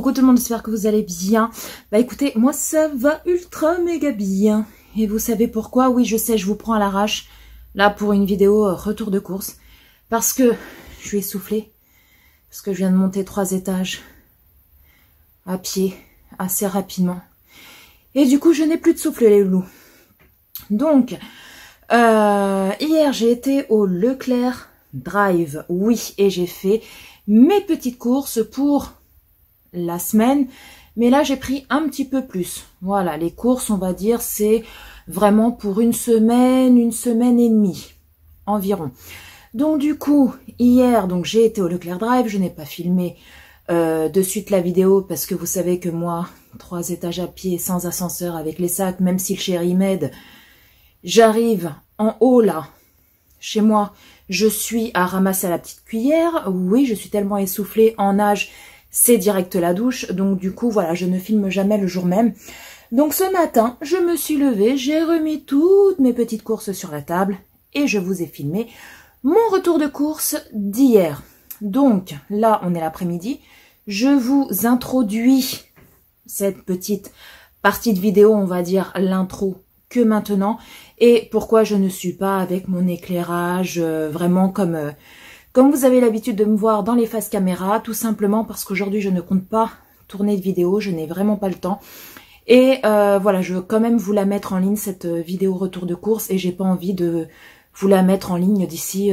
Coucou tout le monde, j'espère que vous allez bien. Bah écoutez, moi ça va ultra méga bien. Et vous savez pourquoi? Oui, je sais, je vous prends à l'arrache, là pour une vidéo retour de course. Parce que je suis essoufflée. Parce que je viens de monter 3 étages à pied, assez rapidement. Et du coup, je n'ai plus de souffle les loulous. Donc, hier j'ai été au Leclerc Drive, oui, et j'ai fait mes petites courses pour la semaine, mais là j'ai pris un petit peu plus. Voilà, les courses, on va dire, c'est vraiment pour une semaine et demie environ. Donc du coup, hier, donc j'ai été au Leclerc Drive, je n'ai pas filmé de suite la vidéo parce que vous savez que moi, 3 étages à pied, sans ascenseur, avec les sacs, même si le chéri m'aide, j'arrive en haut là, chez moi, je suis à ramasser à la petite cuillère. Oui, je suis tellement essoufflée en nage, c'est direct la douche. Donc du coup, voilà, je ne filme jamais le jour même. Donc ce matin, je me suis levée, j'ai remis toutes mes petites courses sur la table et je vous ai filmé mon retour de course d'hier. Donc là, on est l'après-midi. Je vous introduis cette petite partie de vidéo, on va dire l'intro, que maintenant, et pourquoi je ne suis pas avec mon éclairage vraiment comme vous avez l'habitude de me voir dans les faces caméra, tout simplement parce qu'aujourd'hui je ne compte pas tourner de vidéo, je n'ai vraiment pas le temps. Et voilà, je veux quand même vous la mettre en ligne, cette vidéo retour de course, et j'ai pas envie de vous la mettre en ligne d'ici,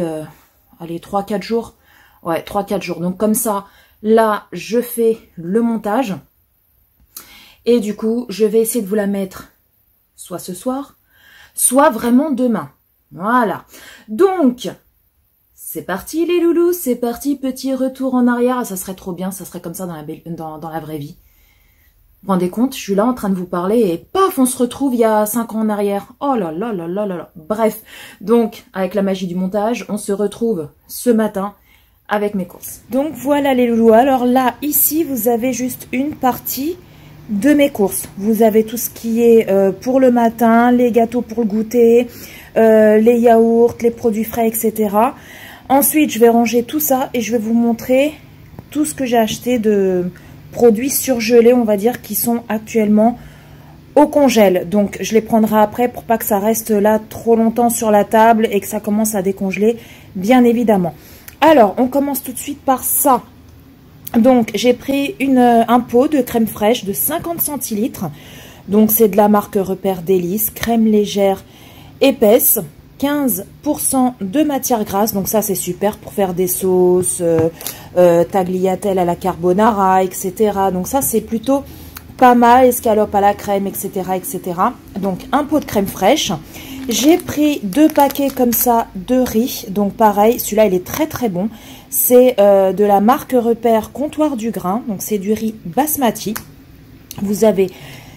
allez, 3-4 jours. Ouais, 3-4 jours. Donc comme ça, là, je fais le montage. Et du coup, je vais essayer de vous la mettre soit ce soir, soit vraiment demain. Voilà. Donc, c'est parti les loulous, c'est parti, petit retour en arrière. Ah, ça serait trop bien, ça serait comme ça dans la vraie vie. Vous vous rendez compte, je suis là en train de vous parler et paf, on se retrouve il y a 5 ans en arrière. Oh là là là là là là. Bref, donc, avec la magie du montage, on se retrouve ce matin avec mes courses. Donc voilà les loulous. Alors là, ici, vous avez juste une partie de mes courses. Vous avez tout ce qui est pour le matin, les gâteaux pour le goûter, les yaourts, les produits frais, etc. Ensuite, je vais ranger tout ça et je vais vous montrer tout ce que j'ai acheté de produits surgelés, on va dire, qui sont actuellement au congèle. Donc, je les prendrai après pour pas que ça reste là trop longtemps sur la table et que ça commence à décongeler, bien évidemment. Alors, on commence tout de suite par ça. Donc, j'ai pris un pot de crème fraîche de 50 centilitres. Donc, c'est de la marque Repère Délices, crème légère épaisse, 15% de matière grasse. Donc, ça, c'est super pour faire des sauces, tagliatelle à la carbonara, etc. Donc, ça, c'est plutôt pas mal, escalope à la crème, etc., etc. Donc, un pot de crème fraîche. J'ai pris 2 paquets comme ça de riz. Donc, pareil, celui-là, il est très, très bon. C'est de la marque Repère Comptoir du Grain. Donc, c'est du riz basmati. Vous avez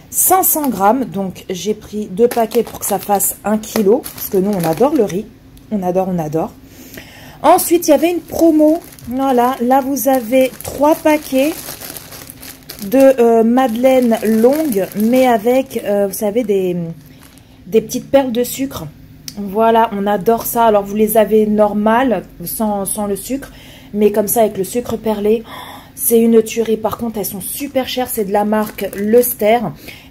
500 grammes. Donc, j'ai pris 2 paquets pour que ça fasse 1 kg. Parce que nous, on adore le riz. On adore, on adore. Ensuite, il y avait une promo. Voilà. Là, vous avez 3 paquets de madeleine longue. Mais avec, vous savez, des petites perles de sucre. Voilà, on adore ça. Alors, vous les avez normales, sans le sucre. Mais comme ça, avec le sucre perlé, c'est une tuerie. Par contre, elles sont super chères. C'est de la marque Lester.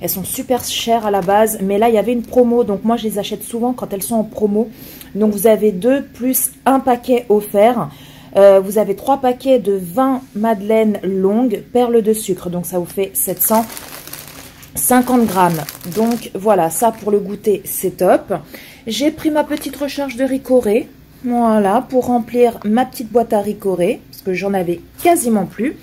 Elles sont super chères à la base. Mais là, il y avait une promo. Donc, moi, je les achète souvent quand elles sont en promo. Donc, vous avez 2 plus 1 paquet offert. Vous avez 3 paquets de 20 madeleines longues, perles de sucre. Donc, ça vous fait 750 grammes. Donc, voilà, ça pour le goûter, c'est top. J'ai pris ma petite recharge de Ricoré. Voilà, pour remplir ma petite boîte à Ricoré, parce que j'en avais quasiment plus.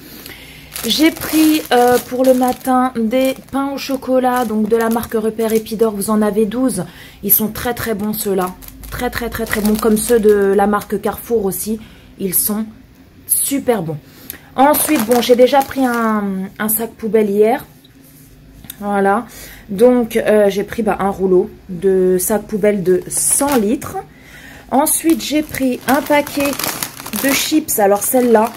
J'ai pris pour le matin des pains au chocolat, donc de la marque Repère Épidore. Vous en avez 12. Ils sont très très bons ceux-là. Très très très très bons, comme ceux de la marque Carrefour aussi. Ils sont super bons. Ensuite, bon, j'ai déjà pris un sac poubelle hier. Voilà. Donc, j'ai pris un rouleau de sac poubelle de 100 litres. Ensuite, j'ai pris un paquet de chips. Alors, celle-là,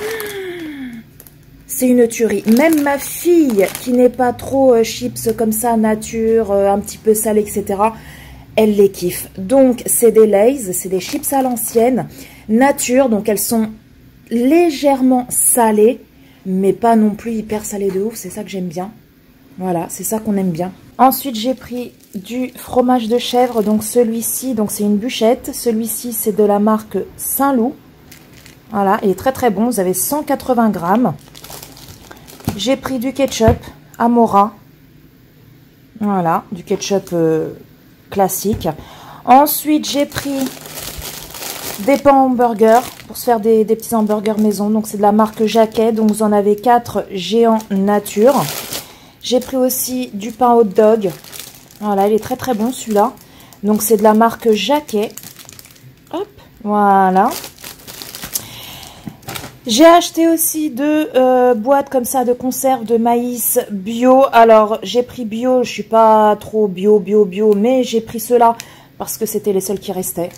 c'est une tuerie. Même ma fille, qui n'est pas trop chips comme ça, nature, un petit peu salé, etc., elle les kiffe. Donc, c'est des Lay's, c'est des chips à l'ancienne, nature. Donc, elles sont légèrement salées. mais pas non plus hyper salé de ouf, c'est ça que j'aime bien. Voilà, c'est ça qu'on aime bien. Ensuite, j'ai pris du fromage de chèvre, donc celui-ci, donc c'est une bûchette. Celui-ci, c'est de la marque Saint-Loup. Voilà, il est très très bon, vous avez 180 grammes. J'ai pris du ketchup Amora. Voilà, du ketchup classique. Ensuite, j'ai pris des pains hamburgers pour se faire des petits hamburgers maison. Donc, c'est de la marque Jacquet. Donc, vous en avez 4 géants nature. J'ai pris aussi du pain hot dog. Voilà, il est très très bon celui-là. Donc, c'est de la marque Jacquet. Hop, voilà. J'ai acheté aussi 2 boîtes comme ça de conserve de maïs bio. Alors, j'ai pris bio, je suis pas trop bio, mais j'ai pris ceux-là parce que c'était les seuls qui restaient.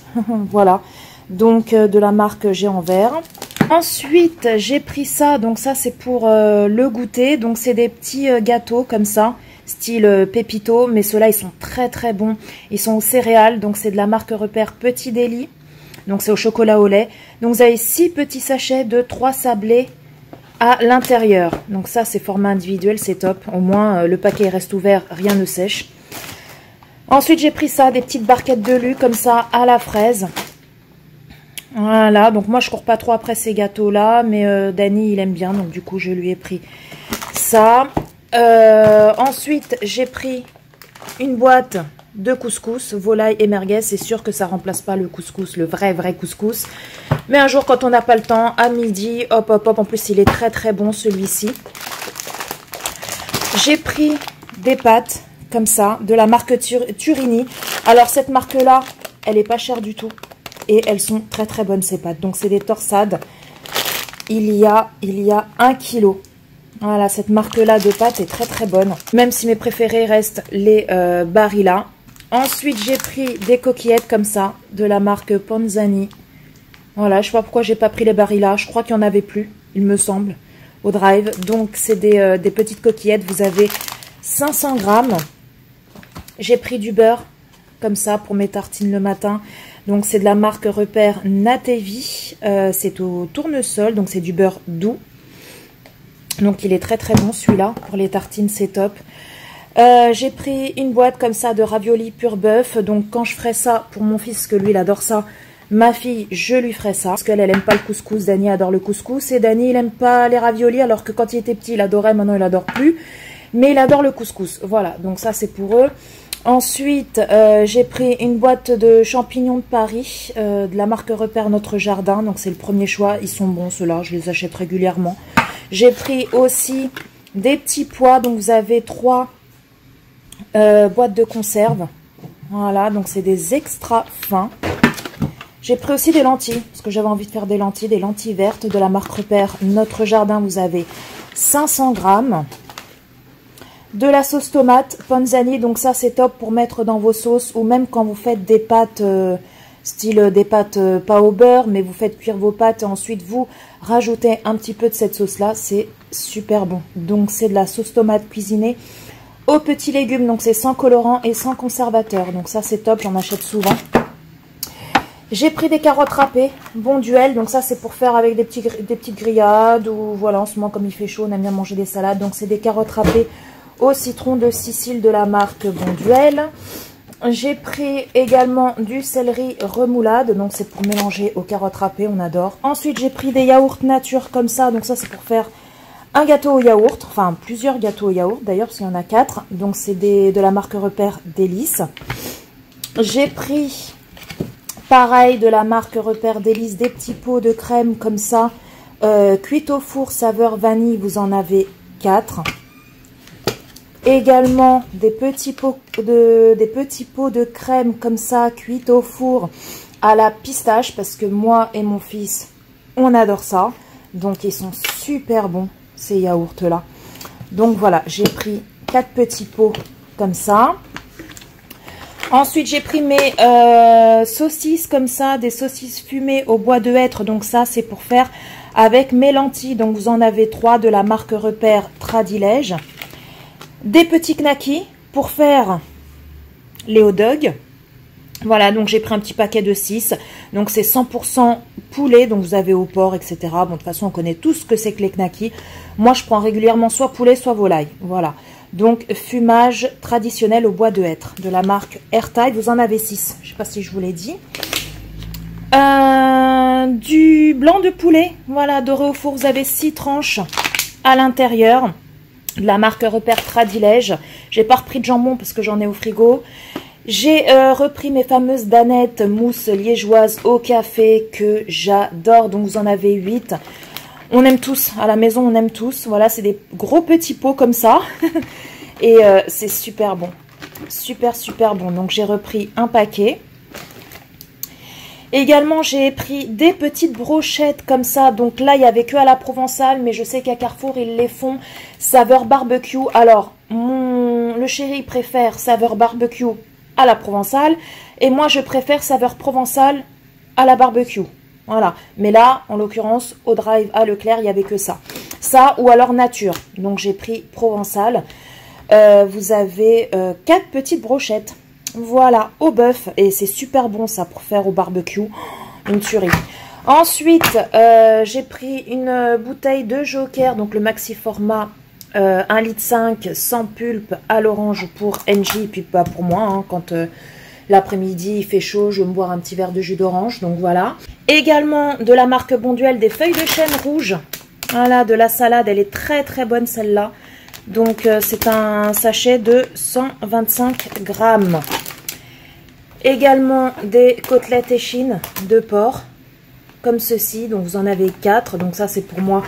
Voilà, donc de la marque Géant Vert. Ensuite, j'ai pris ça, donc ça c'est pour le goûter. Donc c'est des petits gâteaux comme ça, style Pépito, mais ceux-là ils sont très très bons. Ils sont aux céréales, donc c'est de la marque Repère Petit Délit. Donc c'est au chocolat au lait. Donc vous avez 6 petits sachets de 3 sablés à l'intérieur. Donc ça c'est format individuel, c'est top. Au moins le paquet reste ouvert, rien ne sèche. Ensuite j'ai pris ça, des petites barquettes de lu comme ça à la fraise. Voilà, donc moi je cours pas trop après ces gâteaux là, mais Dany il aime bien, donc du coup je lui ai pris ça. Ensuite j'ai pris une boîte de couscous, volaille et merguez. C'est sûr que ça remplace pas le couscous, le vrai couscous. Mais un jour quand on n'a pas le temps, à midi, hop hop hop, en plus il est très très bon celui-ci. J'ai pris des pâtes comme ça, de la marque Turini. Alors cette marque là, elle est pas chère du tout. Et elles sont très très bonnes ces pâtes. Donc c'est des torsades. Il y a 1 kg. Voilà, cette marque là de pâtes est très très bonne. Même si mes préférés restent les Barilla. Ensuite, j'ai pris des coquillettes comme ça, de la marque Panzani. Voilà, je sais pas pourquoi j'ai pas pris les Barilla. Je crois qu'il n'y en avait plus, il me semble, au drive. Donc, c'est des petites coquillettes. Vous avez 500 grammes. J'ai pris du beurre, comme ça, pour mes tartines le matin. Donc, c'est de la marque Repère Natevi. C'est au tournesol, donc c'est du beurre doux. Donc, il est très très bon, celui-là. Pour les tartines, c'est top. J'ai pris une boîte comme ça de raviolis pur bœuf. Donc quand je ferai ça pour mon fils, parce que lui il adore ça, ma fille je lui ferai ça. Parce qu'elle aime pas le couscous, Dany adore le couscous. Et Dany il aime pas les raviolis, alors que quand il était petit il adorait, maintenant il adore plus. Mais il adore le couscous, voilà, donc ça c'est pour eux. Ensuite j'ai pris une boîte de champignons de Paris, de la marque Repère Notre Jardin. Donc c'est le premier choix, ils sont bons ceux-là, je les achète régulièrement. J'ai pris aussi des petits pois, donc vous avez 3 boîte de conserve. Voilà, donc c'est des extra fins. J'ai pris aussi des lentilles, parce que j'avais envie de faire des lentilles vertes de la marque Repère Notre Jardin. Vous avez 500 grammes. De la sauce tomate Panzani, donc ça c'est top pour mettre dans vos sauces, ou même quand vous faites des pâtes, style des pâtes pas au beurre, mais vous faites cuire vos pâtes et ensuite vous rajoutez un petit peu de cette sauce là, c'est super bon. Donc c'est de la sauce tomate cuisinée aux petits légumes, donc c'est sans colorant et sans conservateur. Donc ça c'est top, j'en achète souvent. J'ai pris des carottes râpées, Bon Duel, donc ça c'est pour faire avec des petites grillades, ou voilà, en ce moment comme il fait chaud on aime bien manger des salades. Donc c'est des carottes râpées au citron de Sicile de la marque Bon Duel. J'ai pris également du céleri remoulade, donc c'est pour mélanger aux carottes râpées, on adore. Ensuite j'ai pris des yaourts nature comme ça, donc ça c'est pour faire un gâteau au yaourt, enfin plusieurs gâteaux au yaourt d'ailleurs, parce qu'il y en a 4. Donc c'est de la marque Repère Délices. J'ai pris, pareil, de la marque Repère Délices, des petits pots de crème comme ça, cuite au four saveur vanille, vous en avez 4. Également des petits pots de crème comme ça, cuite au four à la pistache, parce que moi et mon fils, on adore ça. Donc ils sont super bons, ces yaourts là. Donc voilà, j'ai pris 4 petits pots comme ça. Ensuite j'ai pris mes saucisses comme ça, des saucisses fumées au bois de hêtre. Donc ça c'est pour faire avec mes lentilles. Donc vous en avez 3 de la marque Repère Tradilège. Des petits knackis pour faire les hot dogs. Voilà, donc j'ai pris un petit paquet de 6. Donc c'est 100% poulet, donc vous avez au porc, etc. Bon, de toute façon, on connaît tout ce que c'est que les knackis. Moi, je prends régulièrement soit poulet, soit volaille. Voilà. Donc, fumage traditionnel au bois de hêtre de la marque Airtight. Vous en avez 6. Je ne sais pas si je vous l'ai dit. Du blanc de poulet. Voilà, doré au four. Vous avez 6 tranches à l'intérieur. De la marque Repère Tradilège. J'ai pas repris de jambon parce que j'en ai au frigo. J'ai repris mes fameuses danettes mousse liégeoise au café que j'adore. Donc, vous en avez 8. On aime tous, à la maison on aime tous, voilà c'est des gros petits pots comme ça et c'est super bon, super bon. Donc j'ai repris un paquet. Également j'ai pris des petites brochettes comme ça, donc là il n'y avait que à la Provençale, mais je sais qu'à Carrefour ils les font saveur barbecue. Alors le chéri préfère saveur barbecue à la Provençale et moi je préfère saveur Provençale à la barbecue. Voilà, mais là, en l'occurrence, au drive à Leclerc, il n'y avait que ça. Ça ou alors nature. Donc, j'ai pris Provençal. Vous avez 4 petites brochettes. Voilà, au bœuf. Et c'est super bon, ça, pour faire au barbecue. Une tuerie. Ensuite, j'ai pris une bouteille de Joker, donc le maxi format 1,5 litre sans pulpe à l'orange pour NJ, et puis pas pour moi, hein, quand... l'après-midi, il fait chaud, je vais me boire un petit verre de jus d'orange, donc voilà. Également, de la marque Bonduelle, des feuilles de chêne rouge. Voilà, de la salade, elle est très bonne celle-là. Donc, c'est un sachet de 125 grammes. Également, des côtelettes échine de porc, comme ceci. Donc, vous en avez 4, donc ça, c'est pour moi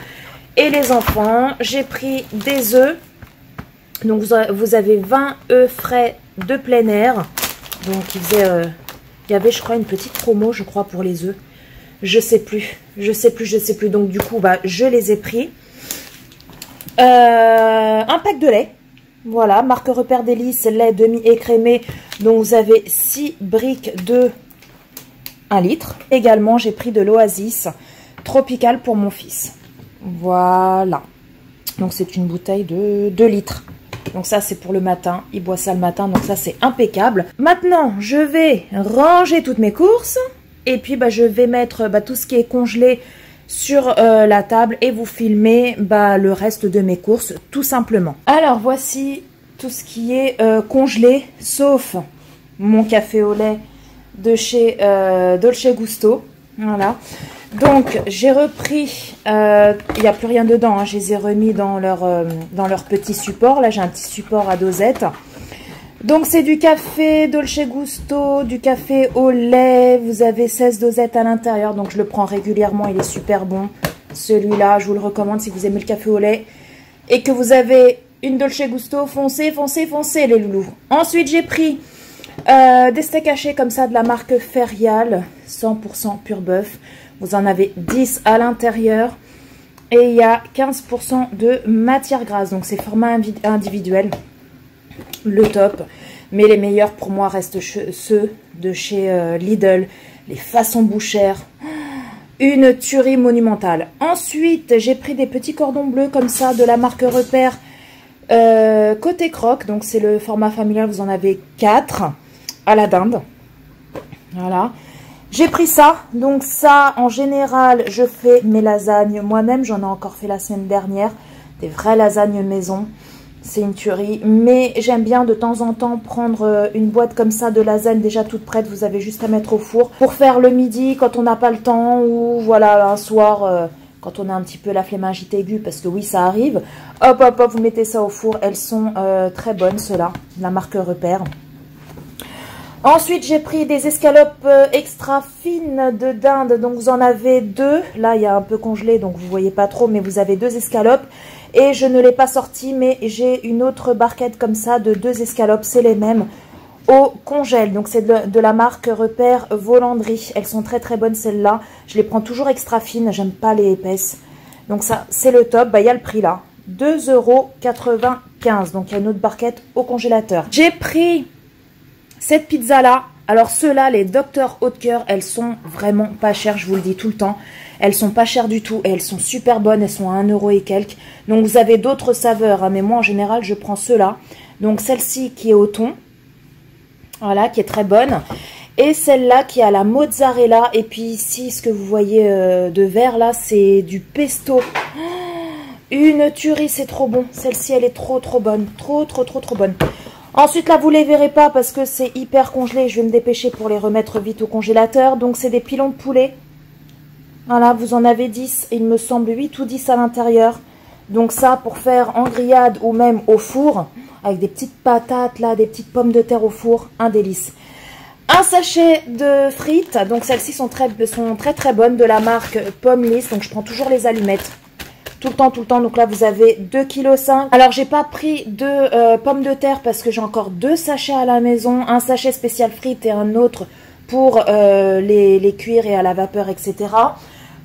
et les enfants. J'ai pris des œufs. Donc, vous avez 20 œufs frais de plein air. Donc, il y avait, je crois, une petite promo, je crois, pour les œufs. Je sais plus. Donc, du coup, bah, je les ai pris. Un pack de lait. Voilà, marque Repère Délices, lait demi-écrémé. Donc, vous avez 6 briques de 1 litre. Également, j'ai pris de l'Oasis Tropical pour mon fils. Voilà. Donc, c'est une bouteille de 2 litres. Donc ça, c'est pour le matin. Il boit ça le matin, donc ça, c'est impeccable. Maintenant, je vais ranger toutes mes courses. Et puis, bah, je vais mettre tout ce qui est congelé sur la table et vous filmer le reste de mes courses, tout simplement. Alors, voici tout ce qui est congelé, sauf mon café au lait de chez Dolce Gusto. Voilà. Donc, j'ai repris, il n'y a plus rien dedans, hein, je les ai remis dans leur petit support. Là, j'ai un petit support à dosette. Donc, c'est du café Dolce Gusto, du café au lait. Vous avez 16 dosettes à l'intérieur, donc je le prends régulièrement, il est super bon. Celui-là, je vous le recommande si vous aimez le café au lait. Et que vous avez une Dolce Gusto, foncez les loulous. Ensuite, j'ai pris des steaks hachés comme ça de la marque Ferial, 100% pur bœuf. Vous en avez 10 à l'intérieur et il y a 15% de matière grasse. Donc, c'est format individuel, le top. Mais les meilleurs pour moi restent ceux de chez Lidl, les façons bouchères. Une tuerie monumentale. Ensuite, j'ai pris des petits cordons bleus comme ça de la marque Repère côté croque. Donc, c'est le format familial. Vous en avez 4 à la dinde. Voilà. J'ai pris ça, donc ça, en général, je fais mes lasagnes moi-même. J'en ai encore fait la semaine dernière, des vraies lasagnes maison. C'est une tuerie, mais j'aime bien de temps en temps prendre une boîte comme ça de lasagne déjà toute prête. Vous avez juste à mettre au four pour faire le midi quand on n'a pas le temps ou voilà, un soir quand on a un petit peu la flémingite aiguë, parce que oui, ça arrive. Hop, vous mettez ça au four. Elles sont très bonnes, ceux-là, la marque Repère. Ensuite, j'ai pris des escalopes extra fines de dinde. Donc, vous en avez 2. Là, il y a un peu congelé, donc vous ne voyez pas trop. Mais vous avez 2 escalopes. Et je ne l'ai pas sorti, mais j'ai une autre barquette comme ça de 2 escalopes. C'est les mêmes au congèle. Donc, c'est de la marque Repère Volandry. Elles sont très bonnes, celles-là. Je les prends toujours extra fines. J'aime pas les épaisses. Donc, ça, c'est le top. Il y a le prix là. 2,95 €. Donc, il y a une autre barquette au congélateur. J'ai pris cette pizza-là, alors ceux-là, les Dr Haute-Cœur, elles sont vraiment pas chères, je vous le dis tout le temps. Elles sont pas chères du tout et elles sont super bonnes, elles sont à 1 € et quelques. Donc vous avez d'autres saveurs, hein, mais moi en général, je prends ceux-là. Donc celle-ci qui est au thon, voilà, qui est très bonne. Et celle-là qui a la mozzarella. Et puis ici, ce que vous voyez de vert là, c'est du pesto. Une tuerie, c'est trop bon. Celle-ci, elle est trop bonne. Trop bonne. Ensuite, là, vous les verrez pas parce que c'est hyper congelé. Je vais me dépêcher pour les remettre vite au congélateur. Donc, c'est des pilons de poulet. Voilà, vous en avez 10. Il me semble 8 ou 10 à l'intérieur. Donc, ça, pour faire en grillade ou même au four. Avec des petites patates, là, des petites pommes de terre au four. Un délice. Un sachet de frites. Donc, celles-ci sont très bonnes. De la marque Pomme Lisse. Donc, je prends toujours les allumettes. Tout le temps. Donc là, vous avez 2,5 kg. Alors, j'ai pas pris de pommes de terre parce que j'ai encore 2 sachets à la maison. Un sachet spécial frites et un autre pour les cuire et à la vapeur, etc.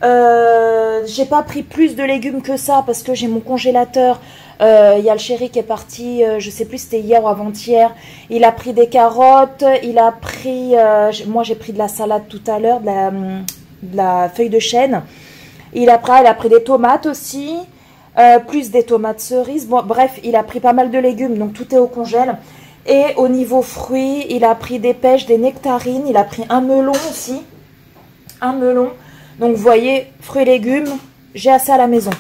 J'ai pas pris plus de légumes que ça parce que j'ai mon congélateur. Il y a le chéri qui est parti, je sais plus, c'était hier ou avant-hier. Il a pris des carottes. Il a pris... moi, j'ai pris de la salade tout à l'heure, de la feuille de chêne. Il a pris des tomates aussi, plus des tomates cerises. Bon, bref, il a pris pas mal de légumes, donc tout est au congèle. Et au niveau fruits, il a pris des pêches, des nectarines. Il a pris un melon aussi. Un melon. Donc, vous voyez, fruits et légumes, j'ai assez à la maison.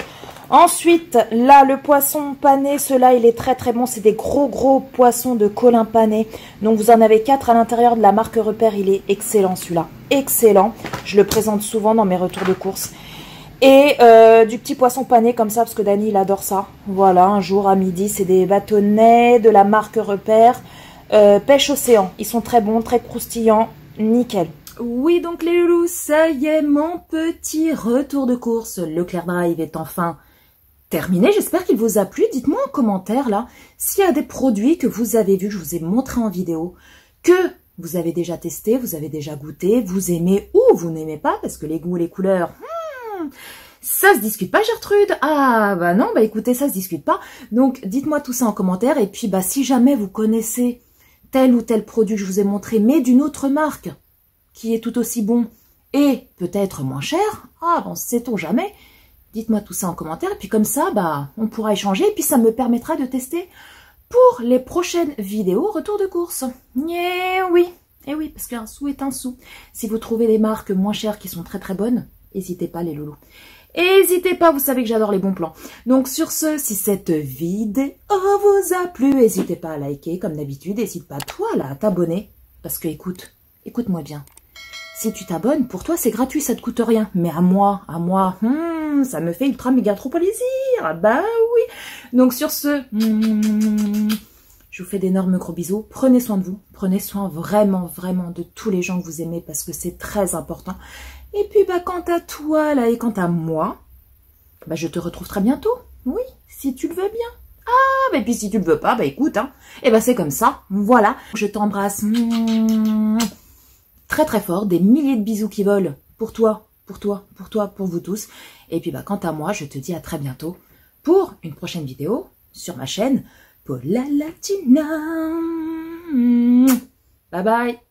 Ensuite, là, le poisson pané, ceux-là, il est très bon. C'est des gros poissons de colin pané. Donc, vous en avez 4 à l'intérieur de la marque Repère. Il est excellent, celui-là. Excellent. Je le présente souvent dans mes retours de course. Et du petit poisson pané comme ça, parce que Dany, il adore ça. Voilà, un jour à midi, c'est des bâtonnets de la marque Repère. Pêche océan. Ils sont très bons, très croustillants. Nickel. Oui, donc les loulous, ça y est, mon petit retour de course. Leclerc Drive est enfin terminé. J'espère qu'il vous a plu. Dites-moi en commentaire, là, s'il y a des produits que vous avez vus, que je vous ai montré en vidéo, que vous avez déjà testé, vous avez déjà goûté, vous aimez ou vous n'aimez pas, parce que les goûts, les couleurs... ça se discute pas, Gertrude? Ah, bah non, bah écoutez, ça se discute pas. Donc, dites-moi tout ça en commentaire. Et puis, bah, si jamais vous connaissez tel ou tel produit que je vous ai montré, mais d'une autre marque, qui est tout aussi bon, et peut-être moins cher, ah, bon, sait-on jamais, dites-moi tout ça en commentaire. Et puis, comme ça, bah, on pourra échanger. Et puis, ça me permettra de tester pour les prochaines vidéos retour de course. Eh oui, parce qu'un sou est un sou. Si vous trouvez des marques moins chères qui sont très bonnes, n'hésitez pas les loulous. N'hésitez pas, vous savez que j'adore les bons plans. Donc sur ce, si cette vidéo vous a plu, n'hésitez pas à liker comme d'habitude. N'hésite pas toi là à t'abonner. Parce que écoute-moi bien. Si tu t'abonnes, pour toi c'est gratuit, ça te coûte rien. Mais à moi, ça me fait ultra méga trop plaisir. Bah oui. Donc sur ce, je vous fais d'énormes gros bisous. Prenez soin de vous. Prenez soin vraiment de tous les gens que vous aimez parce que c'est très important. Et puis, bah, quant à toi, là, et quant à moi, bah, je te retrouve très bientôt. Oui, si tu le veux bien. Ah, bah, et puis si tu le veux pas, bah, écoute, hein. Et bah, c'est comme ça. Voilà. Je t'embrasse très fort. Des milliers de bisous qui volent pour toi, pour vous tous. Et puis, bah, quant à moi, je te dis à très bientôt pour une prochaine vidéo sur ma chaîne Paula Latina. Bye bye.